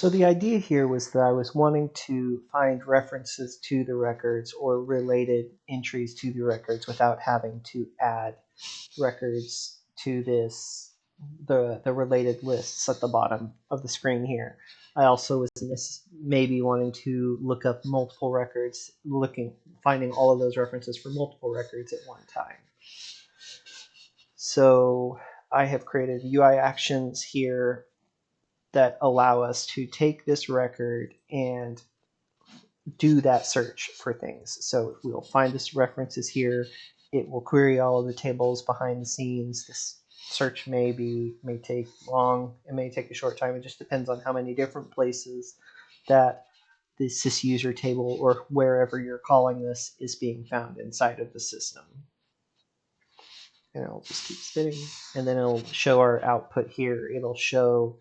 So the idea here was that I was wanting to find references to the records or related entries to the records without having to add records to the related lists at the bottom of the screen here. I also was maybe wanting to look up multiple records, finding all of those references for multiple records at one time. So I have created UI actions here that allow us to take this record and do that search for things. So we'll find this references here. It will query all of the tables behind the scenes. This search may take long. It may take a short time. It just depends on how many different places that the sysuser table or wherever you're calling this is being found inside of the system. And it'll just keep spinning. And then it'll show our output here. It'll show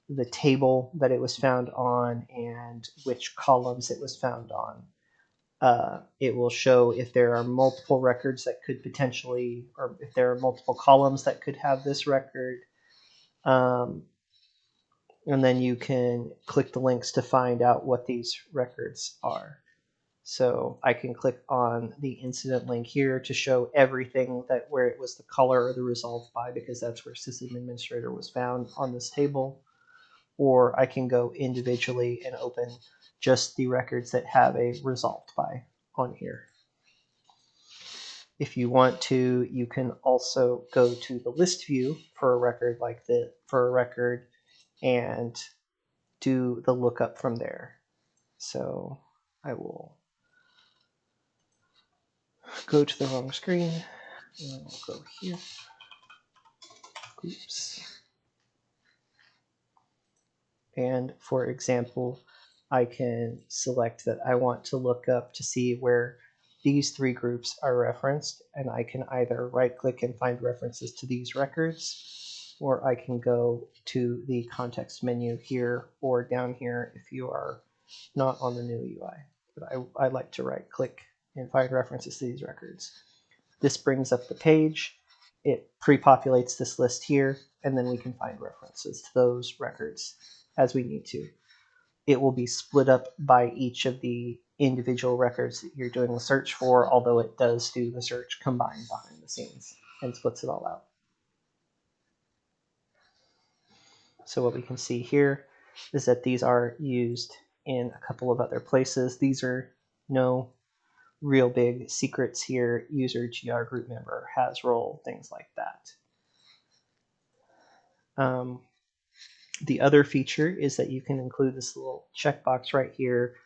the table that it was found on and which columns it was found on. It will show if there are multiple records that could potentially, or if there are multiple columns that could have this record. And then you can click the links to find out what these records are. So I can click on the incident link here to show everything where it was the color or the resolved by, because that's where system administrator was found on this table. Or I can go individually and open just the records that have a resolved by on here. If you want to, you can also go to the list view for a record like this, and do the lookup from there. So I will go to the wrong screen, and I'll go here. Oops. And for example, I can select that I want to look up to see where these three groups are referenced, and I can either right-click and find references to these records, or I can go to the context menu here or down here if you are not on the new UI. But I like to right-click and find references to these records. This brings up the page. It pre-populates this list here, and then we can find references to those records as we need to. It will be split up by each of the individual records that you're doing the search for, although it does do the search combined behind the scenes and splits it all out. So what we can see here is that these are used in a couple of other places. These are no real big secrets here. User, GR, group member, has role, things like that. The other feature is that you can include this little checkbox right here,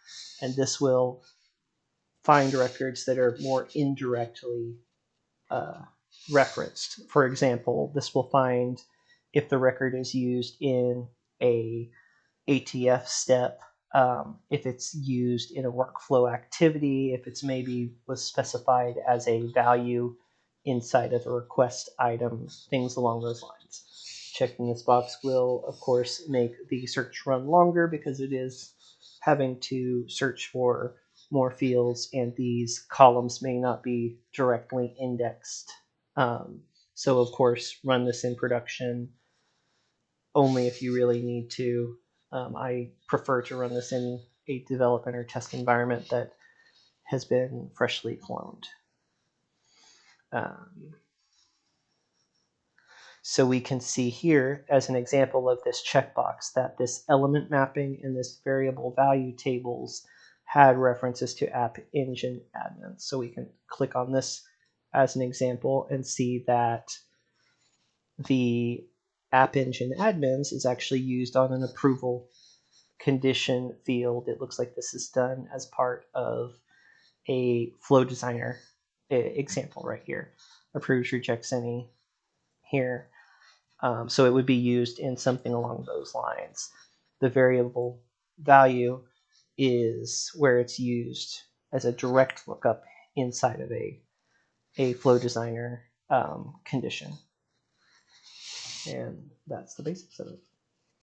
and this will find records that are more indirectly referenced. For example, this will find if the record is used in a ATF step, if it's used in a workflow activity, if it's maybe was specified as a value inside of a request item, things along those lines. Checking this box will, of course, make the search run longer because it is having to search for more fields, and these columns may not be directly indexed. So, of course, run this in production only if you really need to. I prefer to run this in a development or test environment that has been freshly cloned. So we can see here as an example of this checkbox that this element mapping and this variable value tables had references to App Engine admins. So we can click on this as an example and see that the App Engine admins is actually used on an approval condition field. It looks like this is done as part of a flow designer example right here. Approves, rejects any here. So it would be used in something along those lines. The variable value is where it's used as a direct lookup inside of a flow designer condition. And that's the basics of it.